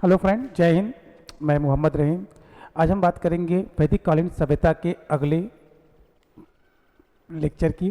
Hello friend, जय हिंद। मैं मोहम्मद रहीम। आज हम बात करेंगे वैदिक कालीन सभ्यता के अगले लेक्चर की।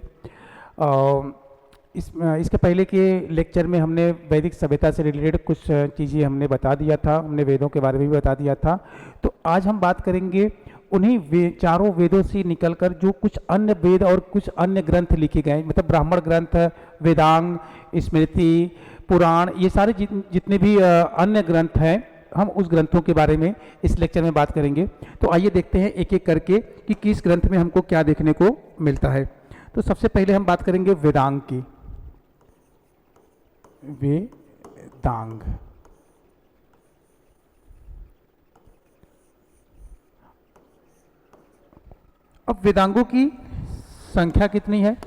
इसके पहले के लेक्चर में हमने वैदिक सभ्यता से रिलेटेड कुछ चीज़ें हमने बता दिया था, हमने वेदों के बारे में भी बता दिया था। तो आज हम बात करेंगे उन्हीं चारों वेदों से निकलकर जो कुछ अन्य वेद और कुछ अन्य ग्रंथ लिखे गए, मतलब ब्राह्मण ग्रंथ, वेदांग, स्मृति, पुराण, ये सारे जितने भी अन्य ग्रंथ हैं, हम उस ग्रंथों के बारे में इस लेक्चर में बात करेंगे। तो आइए देखते हैं एक एक करके कि किस ग्रंथ में हमको क्या देखने को मिलता है। तो सबसे पहले हम बात करेंगे वेदांग की। वेदांग, अब वेदांगों की संख्या कितनी है?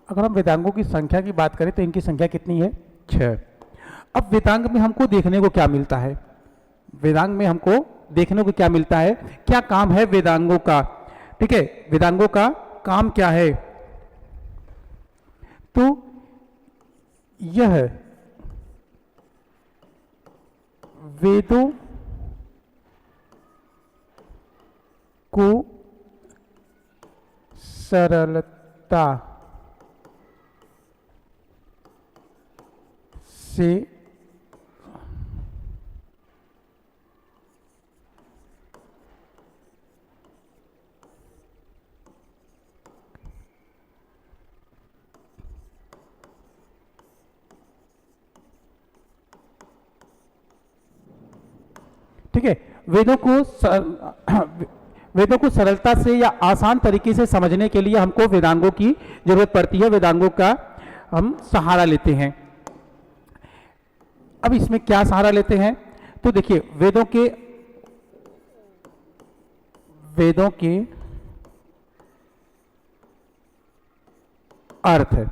अगर हम वेदांगों की संख्या की बात करें तो इनकी संख्या कितनी है? 6। अब वेदांग में हमको देखने को क्या मिलता है? वेदांग में हमको देखने को क्या मिलता है, क्या काम है वेदांगों का? ठीक है, वेदांगों का काम क्या है? तो यह वेदों को सरलता से ठीक है, वेदों को सरलता से या आसान तरीके से समझने के लिए हमको वेदांगों की जरूरत पड़ती है, वेदांगों का हम सहारा लेते हैं। अब इसमें क्या सहारा लेते हैं? तो देखिए, वेदों के अर्थ है,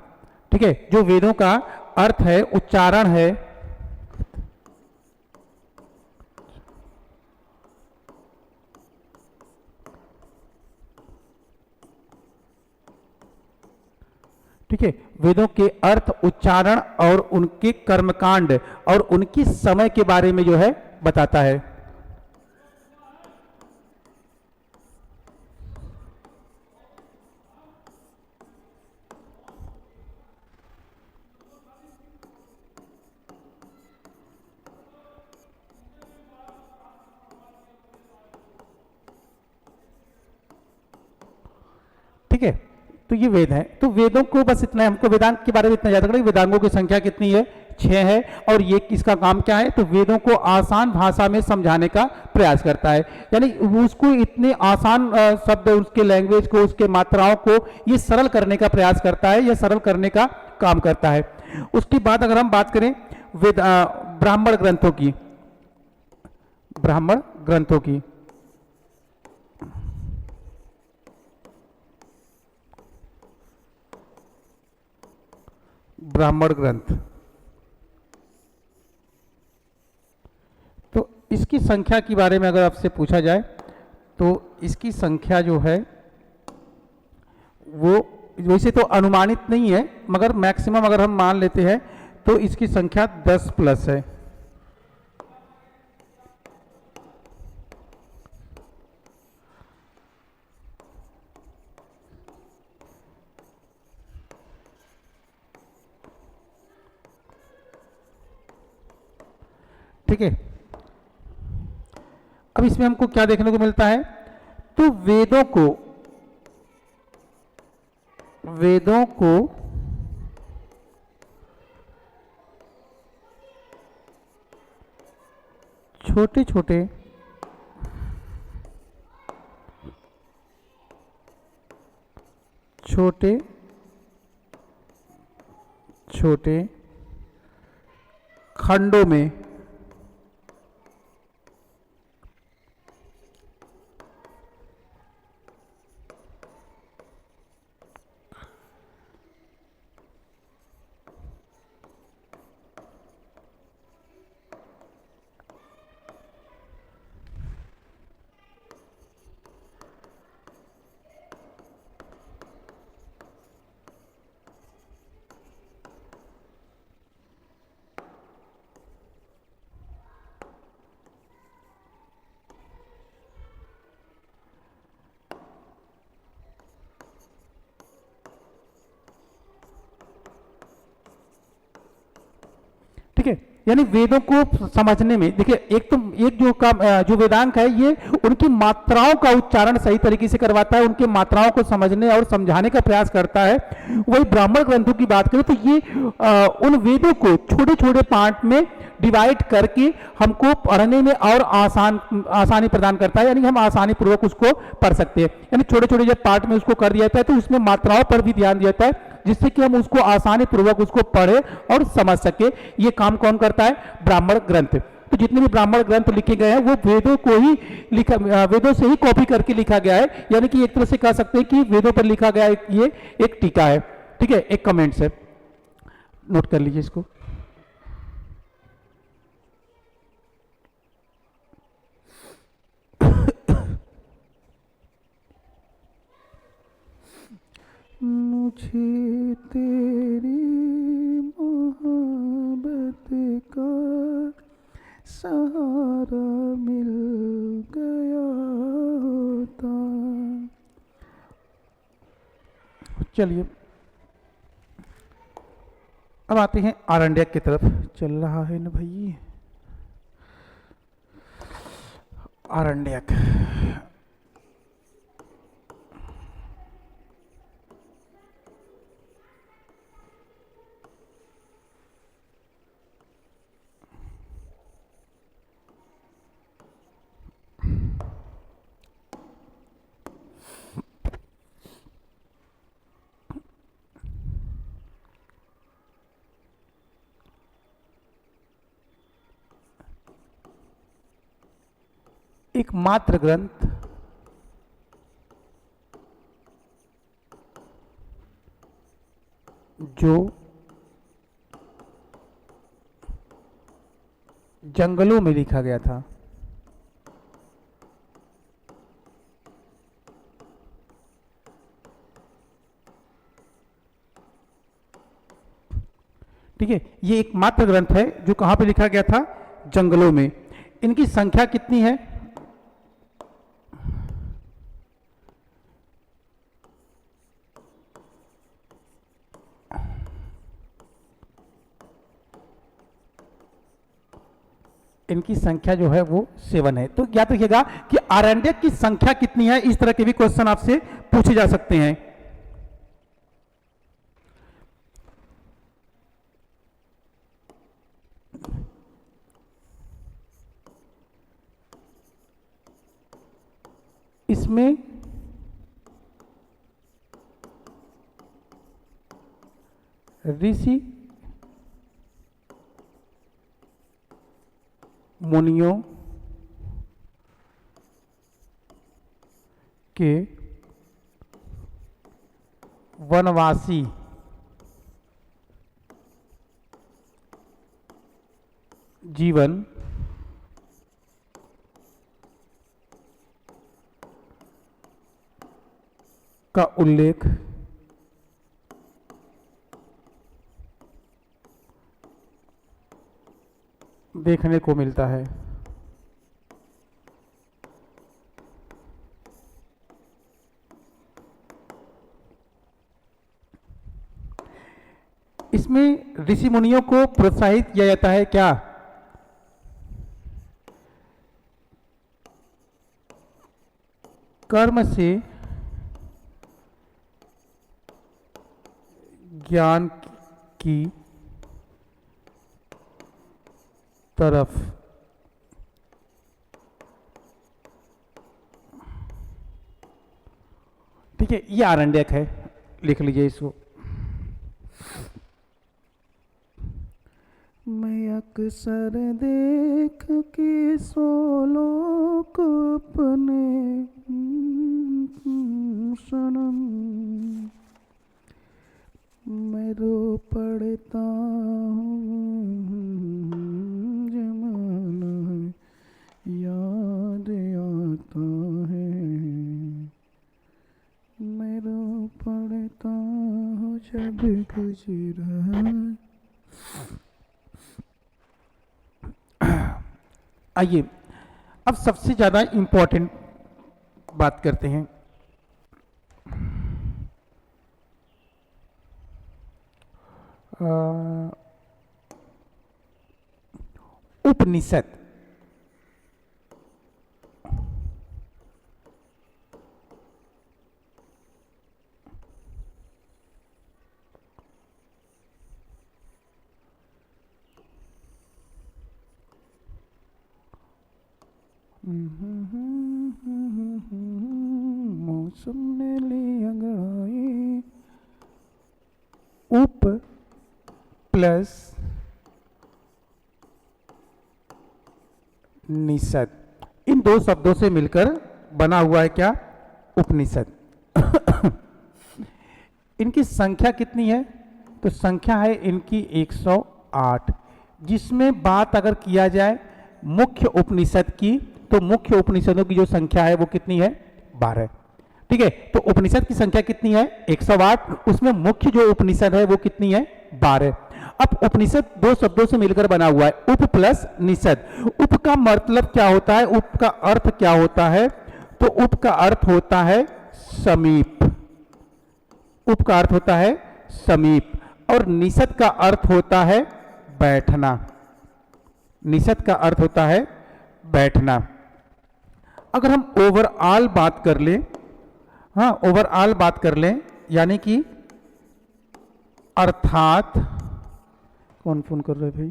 ठीक है, जो वेदों का अर्थ है, उच्चारण है, ठीक है, वेदों के अर्थ, उच्चारण और उनके कर्मकांड और उनकी समय के बारे में जो है बताता है। ठीक है, तो ये वेद है। तो वेदों को बस इतना है, हमको वेदांग के बारे में इतना याद रखना कि वेदांगों की संख्या कितनी है? 6 है। और ये किसका काम क्या है? तो वेदों को आसान भाषा में समझाने का प्रयास करता है, यानी उसको इतने आसान शब्द, उसके लैंग्वेज को, उसके मात्राओं को ये सरल करने का प्रयास करता है, ये सरल करने का काम करता है। उसके बाद अगर हम बात करें ब्राह्मण ग्रंथों की, ब्राह्मण ग्रंथों की, ब्राह्मण ग्रंथ, तो इसकी संख्या के बारे में अगर आपसे पूछा जाए तो इसकी संख्या जो है वो वैसे तो अनुमानित नहीं है, मगर मैक्सिमम अगर हम मान लेते हैं तो इसकी संख्या 10 प्लस है। ठीक है, अब इसमें हमको क्या देखने को मिलता है? तो वेदों को छोटे छोटे छोटे छोटे खंडों में ठीक है। यानी वेदों को समझने में देखिए, एक तो एक जो काम जो वेदांग है ये उनकी मात्राओं का उच्चारण सही तरीके से करवाता है, उनकी मात्राओं को समझने और समझाने का प्रयास करता है। वही ब्राह्मण ग्रंथों की बात करें तो ये उन वेदों को छोटे छोटे पार्ट में डिवाइड करके हमको पढ़ने में और आसानी प्रदान करता है, यानी हम आसानी पूर्वक उसको पढ़ सकते हैं। यानी छोटे छोटे जब पार्ट में उसको कर दिया जाता है तो उसमें मात्राओं पर भी ध्यान दिया जाता है, जिससे कि हम उसको आसानी पूर्वक उसको पढ़े और समझ सके। ये काम कौन करता है? ब्राह्मण ग्रंथ। तो जितने भी ब्राह्मण ग्रंथ लिखे गए हैं वो वेदों को ही वेदों से ही कॉपी करके लिखा गया है, यानी कि एक तरह से कह सकते हैं कि वेदों पर लिखा गया ये एक टीका है। ठीक है, एक कमेंट है, नोट कर लीजिए इसको। मुझे तेरी मोहब्बत का सहारा मिल गया होता। चलिए अब आते हैं आरण्यक की तरफ। चल रहा है ना भाई आरण्यक। एकमात्र ग्रंथ जो जंगलों में लिखा गया था। ठीक है, ये एकमात्र ग्रंथ है जो कहां पे लिखा गया था? जंगलों में। इनकी संख्या कितनी है? इनकी संख्या जो है वो 7 है। तो याद रखिएगा कि आरण्यक की संख्या कितनी है, इस तरह के भी क्वेश्चन आपसे पूछे जा सकते हैं। इसमें ऋषि मुनियों के वनवासी जीवन का उल्लेख देखने को मिलता है। इसमें ऋषि मुनियों को प्रोत्साहित किया जाता है क्या? कर्म से ज्ञान की तरफ। ठीक है, ये आरण्यक है, लिख लीजिए इसको। मैं अक्सर देख के सोलोक अपने सनम, मैं रो पड़ता हूँ जमाना याद आता है, मैं रो पड़ता हूँ जब गुजरा। आइए अब सबसे ज़्यादा इम्पोर्टेंट बात करते हैं। उपनिषद। मौसम ने ली अंगड़ाई, उप प्लस निषद, इन दो शब्दों से मिलकर बना हुआ है क्या? उपनिषद। इनकी संख्या कितनी है? तो संख्या है इनकी 108, जिसमें बात अगर किया जाए मुख्य उपनिषद की, तो मुख्य उपनिषदों की जो संख्या है वो कितनी है? 12। ठीक है, तो उपनिषद की संख्या कितनी है? 108, उसमें मुख्य जो उपनिषद है वो कितनी है? 12। अब उपनिषद दो शब्दों से मिलकर बना हुआ है, उप प्लस निषद। उप का मतलब क्या होता है? उप का अर्थ क्या होता है? तो उप का अर्थ होता है समीप। उप का अर्थ होता है समीप, और निषद का अर्थ होता है बैठना। निषद का अर्थ होता है बैठना। अगर हम ओवरऑल बात कर लें, हाँ ओवरऑल बात कर लें, यानी कि अर्थात, कौन फोन कर रहे भाई?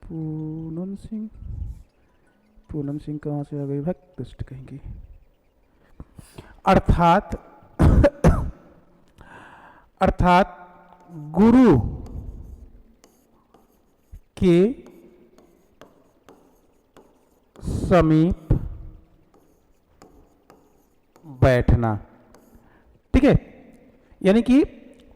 पूनम सिंह। पूनम सिंह कहाँ से आ गई भाई? दुष्ट कहेंगे। अर्थात अर्थात गुरु के समीप बैठना। ठीक है, यानी कि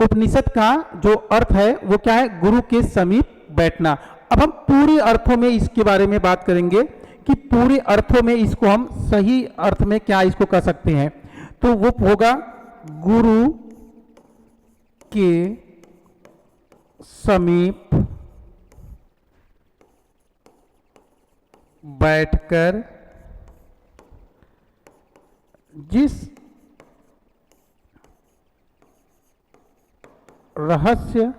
उपनिषद का जो अर्थ है वो क्या है? गुरु के समीप बैठना। अब हम पूरे अर्थों में इसके बारे में बात करेंगे कि पूरे अर्थों में इसको हम सही अर्थ में क्या इसको कह सकते हैं। तो वो होगा गुरु के समीप बैठकर जिस रहस्यमयी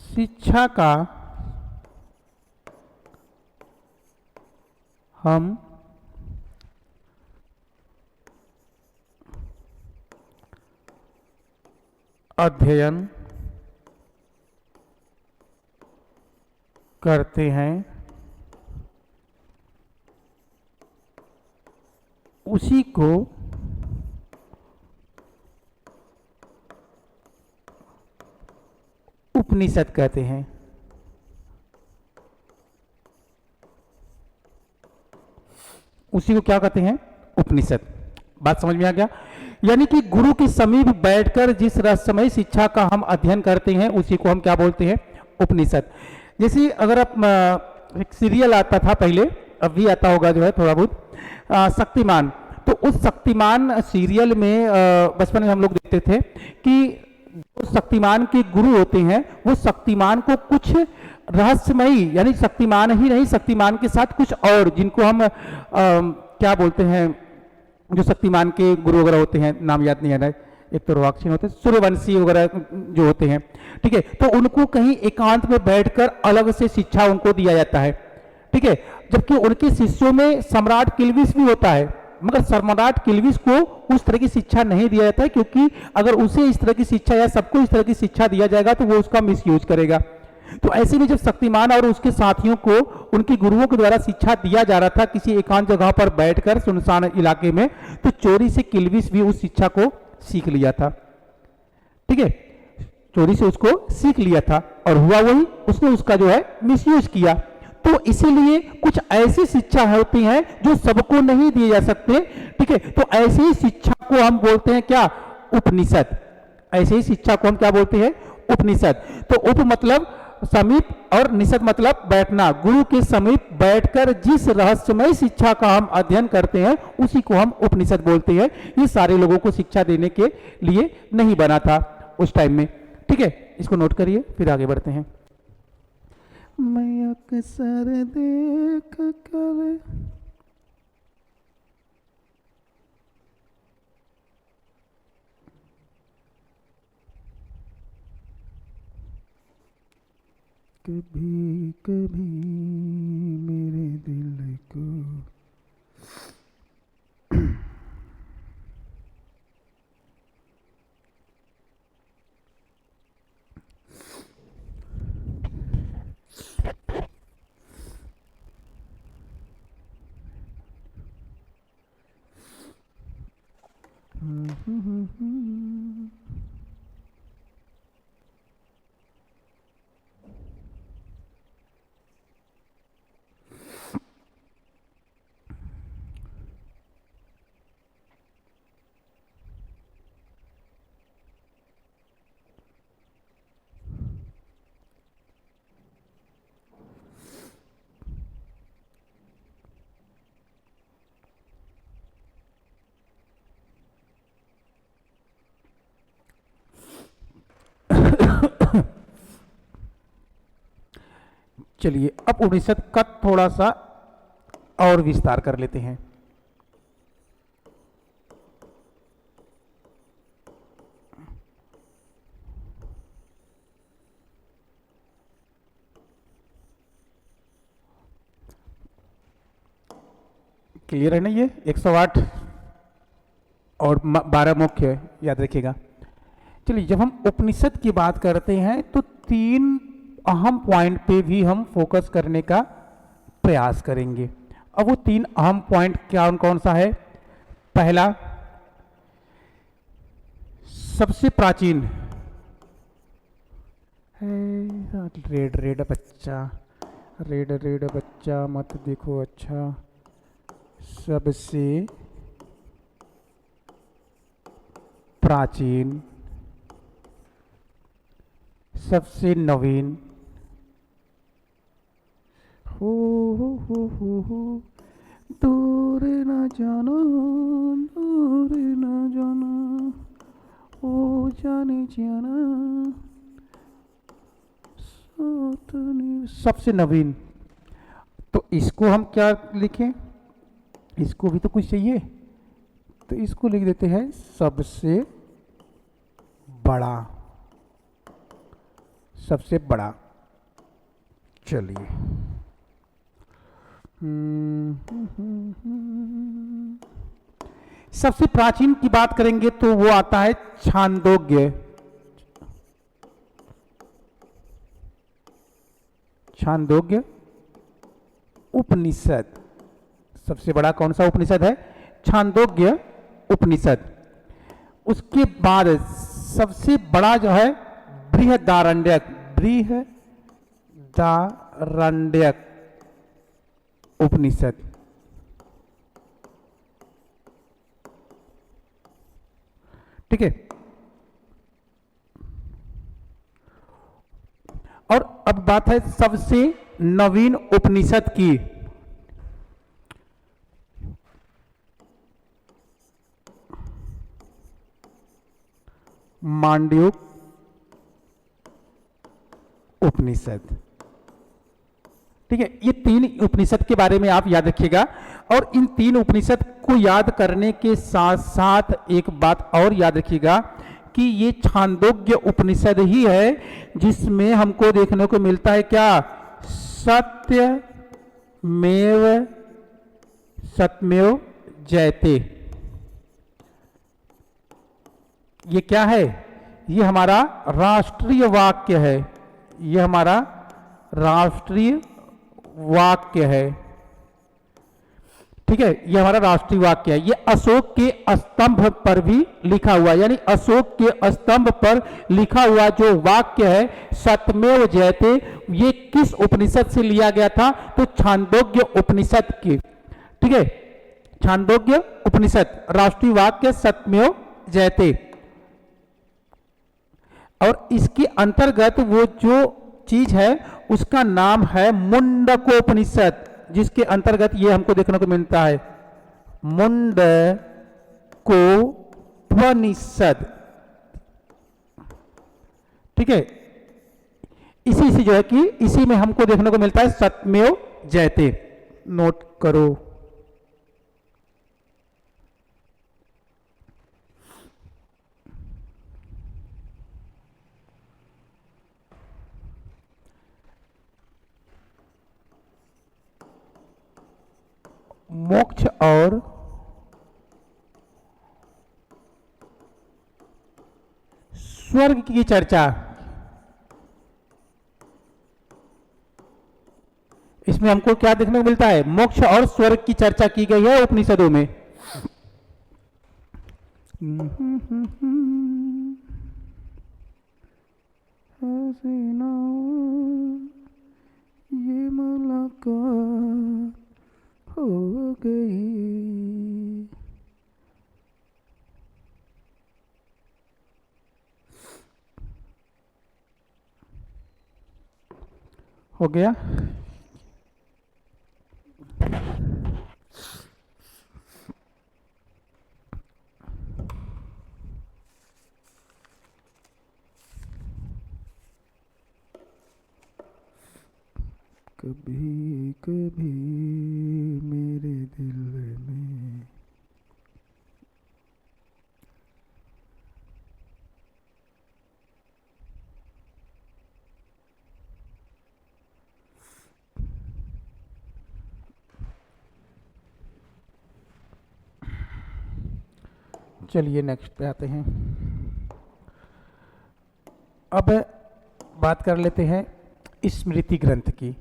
शिक्षा का हम अध्ययन करते हैं, उसी को उपनिषद कहते हैं। उसी को क्या कहते हैं? उपनिषद। बात समझ में आ गया? यानी कि गुरु के समीप बैठकर जिस रहस्यमय शिक्षा का हम अध्ययन करते हैं उसी को हम क्या बोलते हैं? उपनिषद। जैसे अगर आप एक सीरियल आता था पहले, अब भी आता होगा जो है थोड़ा बहुत, शक्तिमान। तो उस शक्तिमान सीरियल में बचपन में हम लोग देखते थे कि जो शक्तिमान के गुरु होते हैं वो शक्तिमान को कुछ रहस्यमयी, यानी शक्तिमान ही नहीं, शक्तिमान के साथ कुछ और, जिनको हम क्या बोलते हैं, जो शक्तिमान के गुरु वगैरह होते हैं, नाम याद नहीं आ रहा है, एक तो रोवाक्षी होते हैं, सूर्यवंशी वगैरह जो होते हैं। ठीक है, तो उनको कहीं एकांत में बैठकर अलग से शिक्षा उनको दिया जाता है। ठीक है, जबकि उनके शिष्यों में सम्राट किल्विश भी होता है, मगर सम्राट किल्विश को उस तरह की शिक्षा नहीं दिया जाता है, क्योंकि अगर उसे इस तरह की शिक्षा या सबको इस तरह की शिक्षा दिया जाएगा तो वो उसका मिसयूज करेगा। तो ऐसे में जब शक्तिमान और उसके साथियों को उनके गुरुओं के द्वारा शिक्षा दिया जा रहा था किसी एकांत जगह पर बैठकर सुनसान इलाके में, तो चोरी से किल्विश भी उस शिक्षा को सीख लिया था। ठीक है, चोरी से उसको सीख लिया था और हुआ वही, उसने उसका जो है मिसयूज किया। तो इसीलिए कुछ ऐसी शिक्षा होती हैं जो सबको नहीं दिए जा सकते। ठीक है, तो ऐसी ही शिक्षा को हम बोलते हैं क्या? उपनिषद। ऐसे ही शिक्षा को हम क्या बोलते हैं? उपनिषद। तो उप मतलब समीप और निषद मतलब बैठना। गुरु के समीप बैठकर जिस रहस्यमय शिक्षा का हम अध्ययन करते हैं उसी को हम उपनिषद बोलते हैं। ये सारे लोगों को शिक्षा देने के लिए नहीं बना था उस टाइम में। ठीक है, इसको नोट करिए, फिर आगे बढ़ते हैं। मैं अक्सर देख कर कभी कभी मेरे दिल को। चलिए अब उपनिषद का थोड़ा सा और विस्तार कर लेते हैं। क्लियर है ना? ये 108 और 12 मुख्य याद रखिएगा। चलिए जब हम उपनिषद की बात करते हैं तो 3 अहम पॉइंट पे भी हम फोकस करने का प्रयास करेंगे। अब वो 3 अहम पॉइंट कौन कौन सा है? पहला, सबसे प्राचीन है रेड रेड बच्चा, रेड रेड बच्चा मत देखो, अच्छा। सबसे प्राचीन, सबसे नवीन, हो दूर न जाना, दूर न जाना, ओ जाने जाना, सबसे नवीन। तो इसको हम क्या लिखें? इसको भी तो कुछ चाहिए, तो इसको लिख देते हैं सबसे बड़ा, सबसे बड़ा। चलिए सबसे प्राचीन की बात करेंगे तो वो आता है छांदोग्य। छांदोग्य उपनिषद। सबसे बड़ा कौन सा उपनिषद है? छांदोग्य उपनिषद। उसके बाद सबसे बड़ा जो है बृहदारण्यक, बृहदारण्यक उपनिषद। ठीक है। और अब बात है सबसे नवीन उपनिषद की। मांडूक्य उपनिषद। ठीक है, ये 3 उपनिषद के बारे में आप याद रखिएगा। और इन 3 उपनिषद को याद करने के साथ साथ एक बात और याद रखिएगा कि ये छांदोग्य उपनिषद ही है जिसमें हमको देखने को मिलता है क्या? सत्यमेव सत्यमेव जयते। ये क्या है? ये हमारा राष्ट्रीय वाक्य है। ये हमारा राष्ट्रीय वाक्य है। ठीक है, ये हमारा राष्ट्रीय वाक्य है। ये अशोक के स्तंभ पर भी लिखा हुआ है, यानी अशोक के स्तंभ पर लिखा हुआ जो वाक्य है सत्यमेव जयते, ये किस उपनिषद से लिया गया था? तो छांदोग्य उपनिषद की। ठीक है, छांदोग्य उपनिषद, राष्ट्रीय वाक्य सत्यमेव जयते। और इसके अंतर्गत वो जो चीज है उसका नाम है मुंडकोपनिषद, जिसके अंतर्गत ये हमको देखने को मिलता है मुंडकोपनिषद। ठीक है, इसी से जो है कि इसी में हमको देखने को मिलता है सत्यमेव जयते। नोट करो। मोक्ष और स्वर्ग की चर्चा, इसमें हमको क्या देखने को मिलता है? मोक्ष और स्वर्ग की चर्चा की गई है उपनिषदों में। हसीना ये मुलाकात हो गई। हो गया। कभी कभी मेरे दिल में चलिए नेक्स्ट पे आते हैं। अब बात कर लेते हैं स्मृति ग्रंथ की।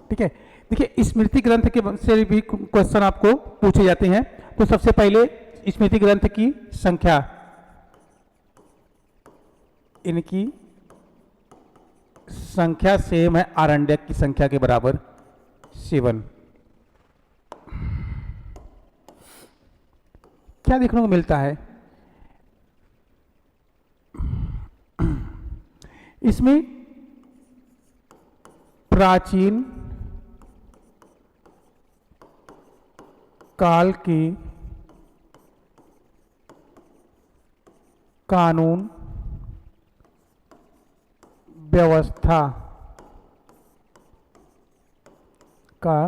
ठीक है, देखिए स्मृति ग्रंथ के से भी क्वेश्चन आपको पूछे जाते हैं। तो सबसे पहले स्मृति ग्रंथ की संख्या, इनकी संख्या सेम है आरण्यक की संख्या के बराबर 7। क्या देखने को मिलता है इसमें? प्राचीन काल की कानून व्यवस्था का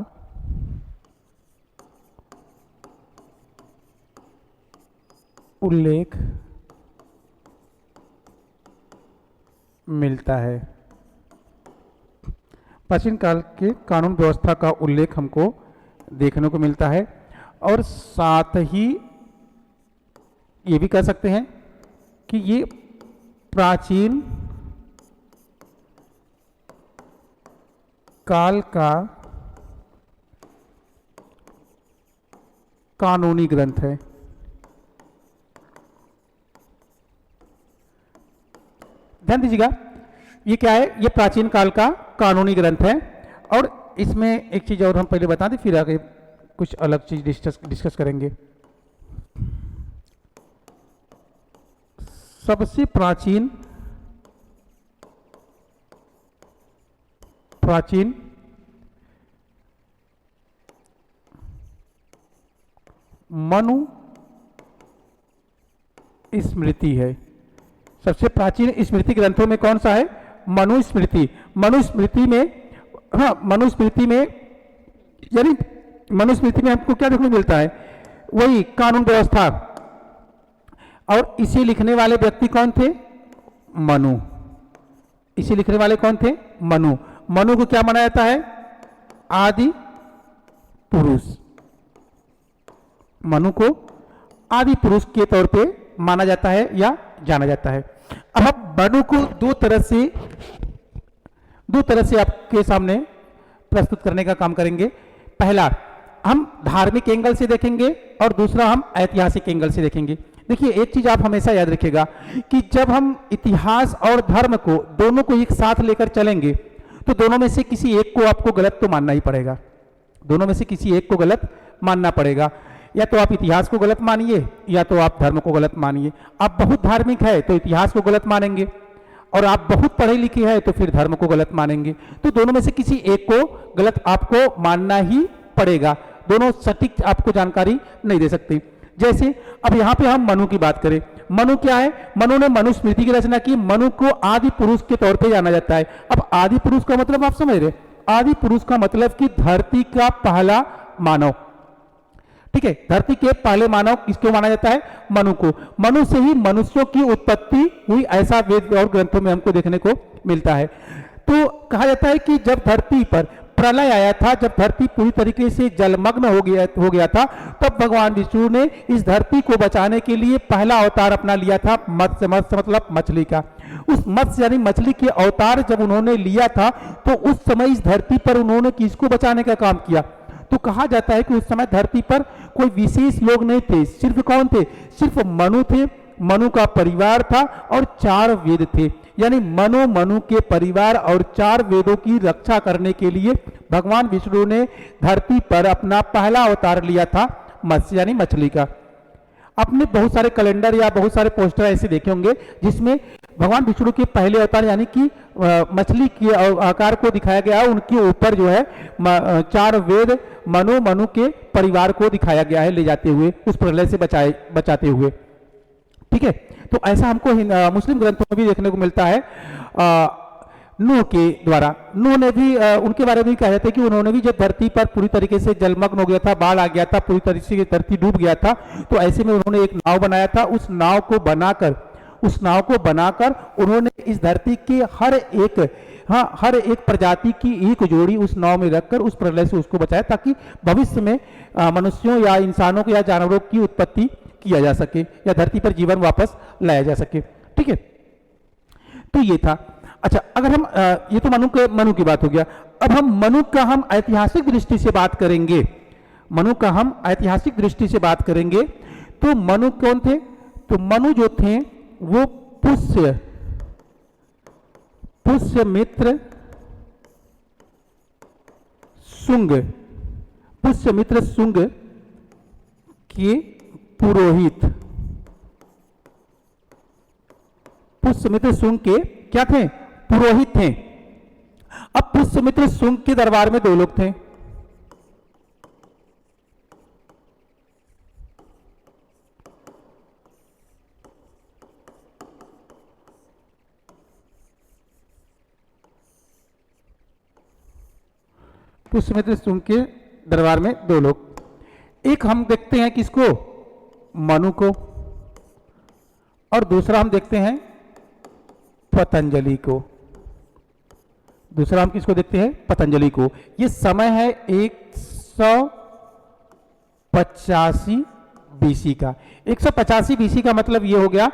उल्लेख मिलता है। प्राचीन काल के कानून व्यवस्था का उल्लेख हमको देखने को मिलता है। और साथ ही ये भी कह सकते हैं कि ये प्राचीन काल का कानूनी ग्रंथ है। ध्यान दीजिएगा, ये क्या है? ये प्राचीन काल का कानूनी ग्रंथ है। और इसमें एक चीज और हम पहले बता दें, फिर आगे कुछ अलग चीज डिस्कस करेंगे। सबसे प्राचीन मनु स्मृति है। सबसे प्राचीन स्मृति ग्रंथों में कौन सा है? मनुस्मृति। मनुस्मृति में, हाँ मनुस्मृति में, यानी मनुस्मृति में हमको क्या देखने को मिलता है? वही कानून व्यवस्था। और इसे लिखने वाले व्यक्ति कौन थे? मनु। इसे लिखने वाले कौन थे? मनु। मनु को क्या माना जाता है? आदि पुरुष। मनु को आदि पुरुष के तौर पे माना जाता है या जाना जाता है। अब हम मनु को दो तरह से आपके सामने प्रस्तुत करने का काम करेंगे। पहला हम धार्मिक एंगल से देखेंगे और दूसरा हम ऐतिहासिक एंगल से देखेंगे। देखिए एक चीज आप हमेशा याद रखिएगा कि जब हम इतिहास और धर्म को दोनों को एक साथ लेकर चलेंगे तो दोनों में से किसी एक को आपको गलत तो मानना ही पड़ेगा। दोनों में से किसी एक को गलत मानना पड़ेगा। या तो आप इतिहास को गलत मानिए या तो आप धर्म को गलत मानिए। आप बहुत धार्मिक है तो इतिहास को गलत मानेंगे और आप बहुत पढ़े लिखे हैं तो फिर धर्म को गलत मानेंगे। तो दोनों में से किसी एक को गलत आपको मानना ही पड़ेगा। दोनों सटीक आपको जानकारी नहीं दे सकते। जैसे अब यहाँ पे हम मनु की बात करें, मनु क्या है? मनु ने मनुस्मृति की रचना की। मनु को आदि पुरुष के तौर पे जाना जाता है। अब आदि पुरुष का मतलब आप समझ रहे? आदि पुरुष का मतलब कि धरती का पहला मानव। ठीक है, धरती के पहले मानव किसको माना जाता है? मनु को। मनु से ही मनुष्यों की उत्पत्ति हुई, ऐसा वेद और ग्रंथों में हमको देखने को मिलता है। तो कहा जाता है कि जब धरती पर प्रलय आया था, जब धरती पूरी तरीके से जलमग्न हो गया था, तब भगवान विष्णु ने इस धरती को बचाने के लिए पहला अवतार अपना लिया था, मत्स्य। मत्स्य मतलब मछली का। उस मत्स्य यानी मछली के अवतार जब उन्होंने लिया था, तो उस समय इस धरती पर उन्होंने किसको बचाने का काम किया? तो कहा जाता है कि उस समय धरती पर कोई विशेष लोग नहीं थे। सिर्फ कौन थे? सिर्फ मनु थे, मनु का परिवार था और 4 वेद थे। यानी मनु के परिवार और 4 वेदों की रक्षा करने के लिए भगवान विष्णु ने धरती पर अपना पहला अवतार लिया था, मत्स्य यानी मछली का। आपने बहुत सारे कैलेंडर या बहुत सारे पोस्टर ऐसे देखे होंगे जिसमें भगवान विष्णु के पहले अवतार यानी कि मछली के आकार को दिखाया गया है। उनके ऊपर जो है 4 वेद मनु के परिवार को दिखाया गया है, ले जाते हुए उस प्रलय से बचाते हुए। ठीक है, तो ऐसा हमको मुस्लिम ग्रंथों में भी देखने को मिलता है। नूह के द्वारा, नूह ने भी उनके बारे में कहा जाता है कि उन्होंने भी जब धरती पर पूरी तरीके से जलमग्न हो गया था, बाढ़ आ गया था, पूरी तरीके से धरती डूब गया था, तो ऐसे में उन्होंने एक नाव बनाया था। उस नाव को बनाकर उन्होंने इस धरती के हर एक प्रजाति की एक जोड़ी उस नाव में रखकर उस प्रलय से उसको बचाया, ताकि भविष्य में मनुष्यों या इंसानों को या जानवरों की उत्पत्ति किया जा सके या धरती पर जीवन वापस लाया जा सके। ठीक है, तो ये था। अच्छा, अगर हम ये तो मनु की बात हो गया। अब हम ऐतिहासिक दृष्टि से बात करेंगे। ऐतिहासिक दृष्टि से बात करेंगे तो मनु कौन थे? तो मनु जो थे वो पुष्यमित्र शुंग के पुरोहित। पुष्यमित्र शुंग के क्या थे? पुरोहित थे। अब पुष्यमित्र शुंग के दरबार में 2 लोग थे। पुष्यमित्र शुंग के दरबार में 2 लोग। एक हम देखते हैं किसको? मनु को। और दूसरा हम देखते हैं पतंजलि को। दूसरा हम किसको देखते हैं? पतंजलि को। ये समय है 185 बीसी का। 185 बीसी का मतलब ये हो गया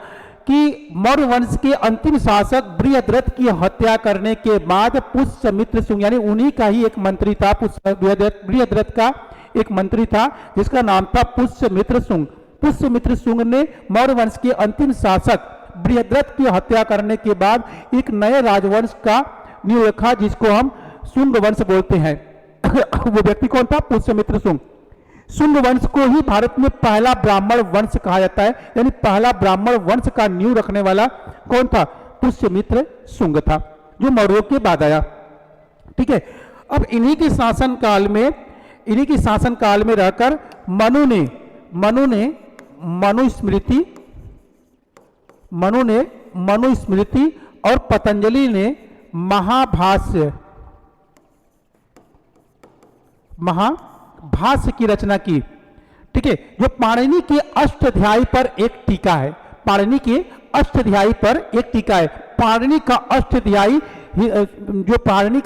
कि मौर्य वंश के अंतिम शासक बृहद्रथ की हत्या करने के बाद पुष्यमित्र शुंग यानी उन्हीं का ही एक मंत्री था, बृहद्रथ का एक मंत्री था जिसका नाम था पुष्यमित्र शुंग। पुष्यमित्र शुंग ने मौर्य वंश के अंतिम शासक बृहद्रथ की हत्या करने के बाद एक नए राजवंश का नींव रखा जिसको हम शुंग वंश बोलते हैं। वो व्यक्ति कौन था? पुष्यमित्र शुंग। शुंग वंश को ही भारत में पहला ब्राह्मण वंश कहा जाता है। यानी पहला ब्राह्मण वंश का नींव रखने वाला कौन था? पुष्यमित्र शुंग था, जो मौर्यों के बाद आया। ठीक है, अब इन्हीं के शासन काल में रहकर मनु ने मनुस्मृति और पतंजलि ने महाभाष्य की रचना की। ठीक है, जो पाणिनि के अष्टाध्यायी पर एक टीका है। पाणिनि के अष्टाध्यायी पर एक टीका है। पाणिनि का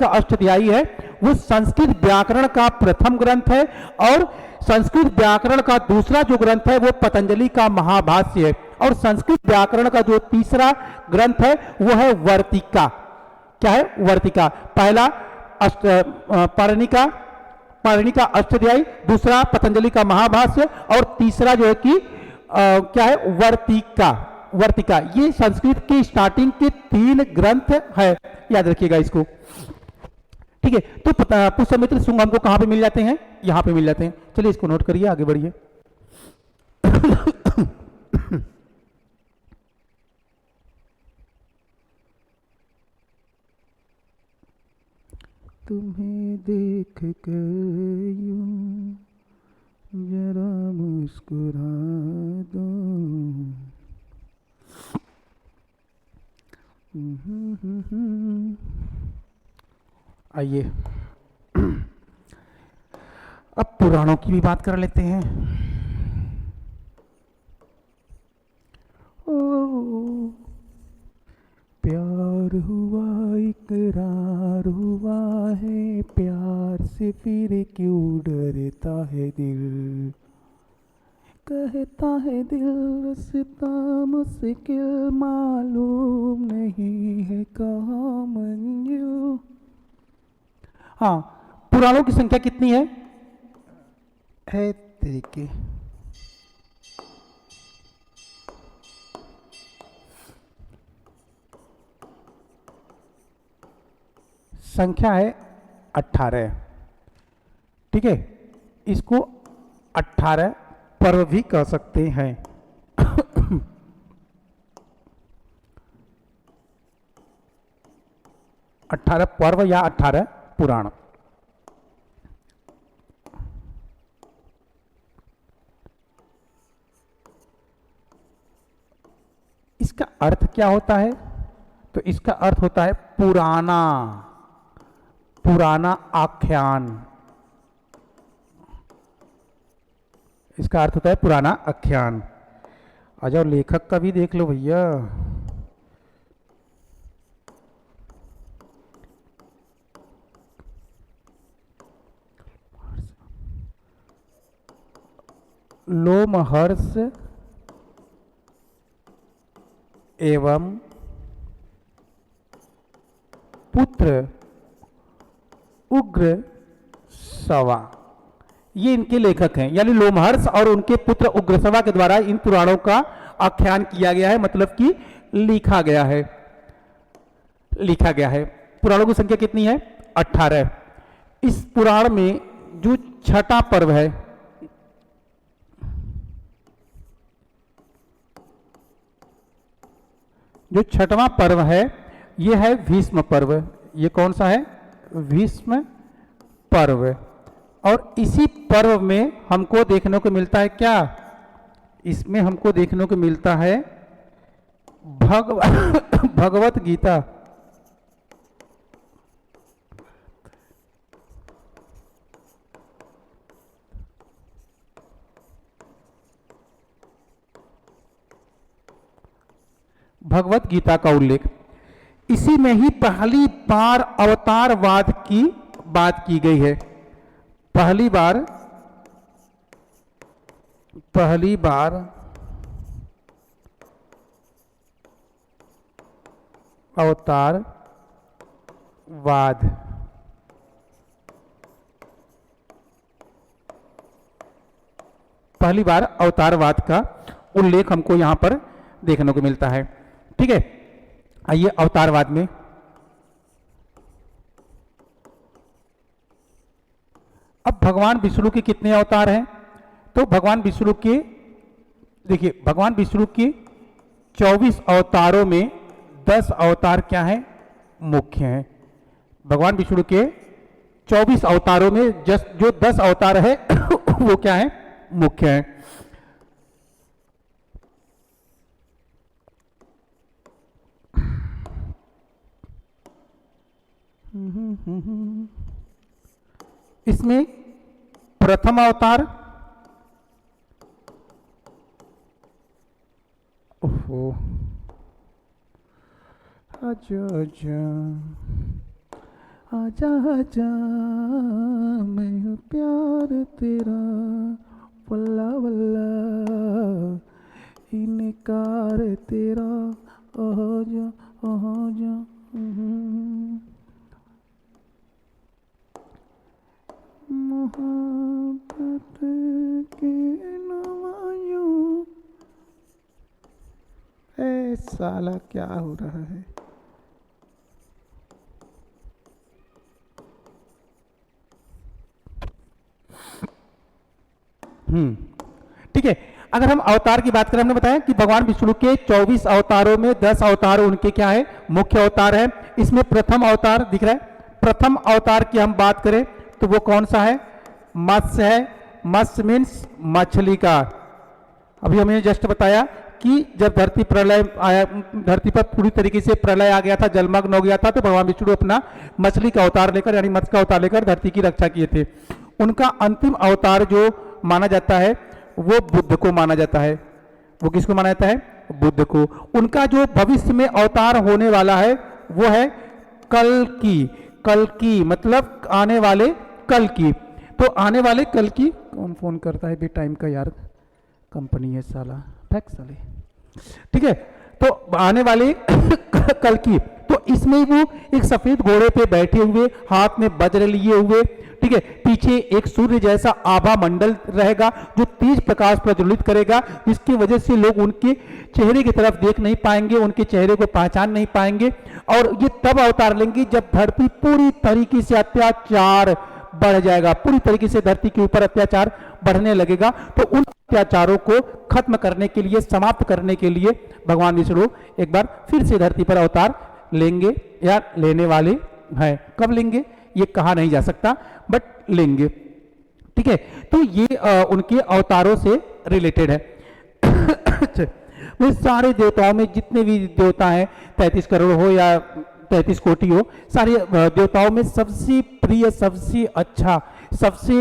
अष्टाध्यायी है वो संस्कृत व्याकरण का प्रथम ग्रंथ है, और संस्कृत व्याकरण का दूसरा जो ग्रंथ है वो पतंजलि का महाभाष्य है, और संस्कृत व्याकरण का जो तीसरा ग्रंथ है वो है वर्तिका। क्या है? वर्तिका। पहला पाणिनि का अष्टाध्यायी, दूसरा पतंजलि का महाभाष्य, और तीसरा जो है कि क्या है? वर्तिका। ये संस्कृत के स्टार्टिंग के 3 ग्रंथ है, याद रखिएगा इसको। ठीक है, तो पुष्यमित्र शुंग हमको कहां पे मिल जाते हैं? यहां पे मिल जाते हैं। चलिए इसको नोट करिए, आगे बढ़िए। तुम्हें देख कर यूं जरा मुस्कुरा दो, आइए अब पुराणों की भी बात कर लेते हैं। ओ प्यार हुआ इकरार हुआ है, प्यार से फिर क्यों डरता है दिल, कहता है दिल रास्ता मुश्किल मालूम नहीं है कहाँ मंजिल। हाँ, पुराणों की संख्या कितनी है तरीके संख्या है 18। ठीक है, इसको 18 पर्व भी कह सकते हैं। 18 पर्व या 18 पुराण। इसका अर्थ क्या होता है? तो इसका अर्थ होता है पुराना, पुराना आख्यान। इसका अर्थ होता है पुराना आख्यान। आ जाओ लेखक का भी देख लो भैया। लोमहर्ष एवं पुत्र उग्र सवा, ये इनके लेखक हैं, यानी लोमहर्ष और उनके पुत्र उग्रसवा के द्वारा इन पुराणों का आख्यान किया गया है, मतलब कि लिखा गया है। लिखा गया है। पुराणों की संख्या कितनी है? 18। इस पुराण में जो छठा पर्व है, जो छठवां पर्व है, यह है भीष्म पर्व। ये कौन सा है? भीष्म पर्व। और इसी पर्व में हमको देखने को मिलता है क्या? इसमें हमको देखने को मिलता है भगवत गीता। भगवत गीता का उल्लेख। इसी में ही पहली बार अवतारवाद की बात की गई है। पहली बार अवतारवाद। पहली बार अवतारवाद का उल्लेख हमको यहां पर देखने को मिलता है। ठीक है, आइए अवतारवाद में। अब भगवान विष्णु के कितने अवतार हैं? तो भगवान विष्णु के, देखिए, भगवान विष्णु के 24 अवतारों में 10 अवतार क्या हैं? मुख्य हैं। भगवान विष्णु के 24 अवतारों में जो 10 अवतार है वो क्या है? मुख्य हैं। इसमें प्रथम अवतार, ओहो, आजा आजा आजा आजा, मैं हूँ प्यार तेरा, वल्ला वल्ला इनकार तेरा, आजा आजा। मोहब्बत के नवायों। ए साला क्या हो रहा है? ठीक है, अगर हम अवतार की बात करें, हमने बताया कि भगवान विष्णु के 24 अवतारों में 10 अवतार उनके क्या है? मुख्य अवतार है। इसमें प्रथम अवतार दिख रहा है। प्रथम अवतार की हम बात करें तो वो कौन सा है? मत्स्य है। मत्स्य मीन्स मछली का। अभी हमने जस्ट बताया कि जब धरती प्रलय आया, धरती पर पूरी तरीके से प्रलय आ गया था, जलमग्न हो गया था, तो भगवान विष्णु अपना मछली का अवतार लेकर यानी मत्स्य का अवतार लेकर धरती की रक्षा किए थे। उनका अंतिम अवतार जो माना जाता है वो बुद्ध को माना जाता है। वो किसको माना जाता है? बुद्ध को। उनका जो भविष्य में अवतार होने वाला है वो है कल्कि। कल्कि मतलब आने वाले कल की। तो आने वाले कल की, कौन फोन करता है बे टाइम का यार, कंपनी है साला, टैक्स साले, ठीक है। तो आने वाले कल की, तो इसमें वो एक सफेद घोड़े पे बैठे हुए, हाथ में वज्र लिए हुए, ठीक है, पीछे एक सूर्य जैसा आभा मंडल रहेगा जो तेज प्रकाश प्रज्वलित करेगा, जिसकी वजह से लोग उनके चेहरे की तरफ देख नहीं पाएंगे, उनके चेहरे को पहचान नहीं पाएंगे। और ये तब अवतार लेंगे जब धरती पूरी तरीके से अत्याचार बढ़ जाएगा, पूरी तरीके से धरती के ऊपर अत्याचार बढ़ने लगेगा। तो उन अत्याचारों को खत्म करने के लिए, समाप्त करने के लिए भगवान विष्णु एक बार फिर से धरती पर अवतार लेंगे या लेने वाले हैं। कब लेंगे ये कहा नहीं जा सकता, बट लेंगे, ठीक है। तो ये उनके अवतारों से रिलेटेड है। वो सारे देवताओं में जितने भी देवता हैं, 33 करोड़ हो या 33 कोटि हो, सारे देवताओं में सबसे प्रिय, सबसे अच्छा, सबसे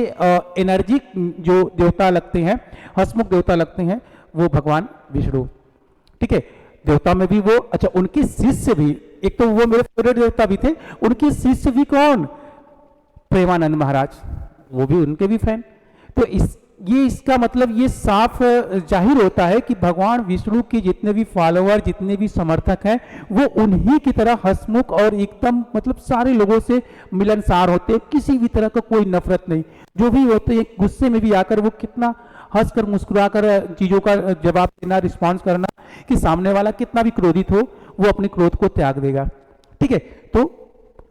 एनर्जिक जो देवता लगते हैं, हंसमुख देवता लगते हैं, वो भगवान विष्णु, ठीक है। देवता में भी वो, अच्छा उनके शिष्य भी, एक तो वो मेरे फेवरेट देवता भी थे, उनके शिष्य भी कौन? प्रेमानंद महाराज, वो भी उनके भी फैन। तो ये इसका मतलब ये साफ जाहिर होता है कि भगवान विष्णु के जितने भी फॉलोअर, जितने भी समर्थक हैं, वो उन्हीं की तरह हंसमुख और एकदम मतलब सारे लोगों से मिलनसार होते हैं, किसी भी तरह का कोई नफरत नहीं। जो भी होते हैं गुस्से में भी आकर वो कितना हंसकर मुस्कुराकर चीजों का जवाब देना, रिस्पॉन्स करना, कि सामने वाला कितना भी क्रोधित हो वो अपने क्रोध को त्याग देगा, ठीक है। तो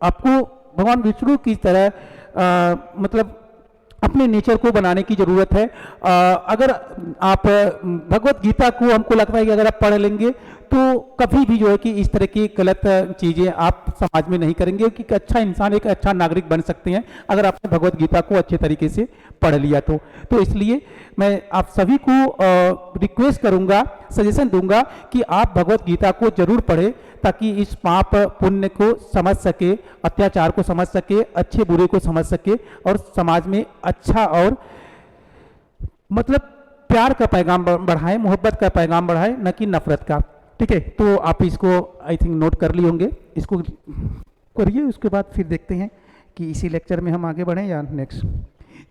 आपको भगवान विष्णु की तरह मतलब अपने नेचर को बनाने की जरूरत है। अगर आप भगवत गीता को, हमको लगता है कि अगर आप पढ़ लेंगे तो कभी भी जो है कि इस तरह की गलत चीजें आप समाज में नहीं करेंगे, कि अच्छा इंसान, एक अच्छा नागरिक बन सकते हैं अगर आपने भगवत गीता को अच्छे तरीके से पढ़ लिया तो इसलिए मैं आप सभी को रिक्वेस्ट करूंगा, सजेशन दूंगा कि आप भगवत गीता को जरूर पढ़ें, ताकि इस पाप पुण्य को समझ सके, अत्याचार को समझ सके, अच्छे बुरे को समझ सके, और समाज में अच्छा और मतलब प्यार का पैगाम बढ़ाएं, मोहब्बत का पैगाम बढ़ाएं, न कि नफरत का, ठीक है। तो आप इसको आई थिंक नोट कर लिए होंगे, इसको करिए, उसके बाद फिर देखते हैं कि इसी लेक्चर में हम आगे बढ़ें या नेक्स्ट।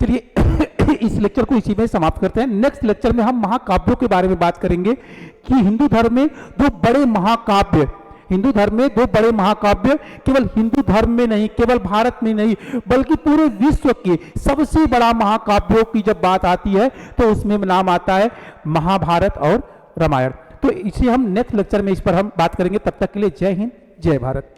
चलिए इस लेक्चर को इसी में समाप्त करते हैं। नेक्स्ट लेक्चर में हम महाकाव्यों के बारे में बात करेंगे कि हिंदू धर्म में दो बड़े महाकाव्य, हिंदू धर्म में दो बड़े महाकाव्य, केवल हिंदू धर्म में नहीं, केवल भारत में नहीं, बल्कि पूरे विश्व के सबसे बड़ा महाकाव्यों की जब बात आती है तो उसमें नाम आता है महाभारत और रामायण। तो इसे हम नेक्स्ट लेक्चर में इस पर हम बात करेंगे। तब तक के लिए जय हिंद, जय भारत।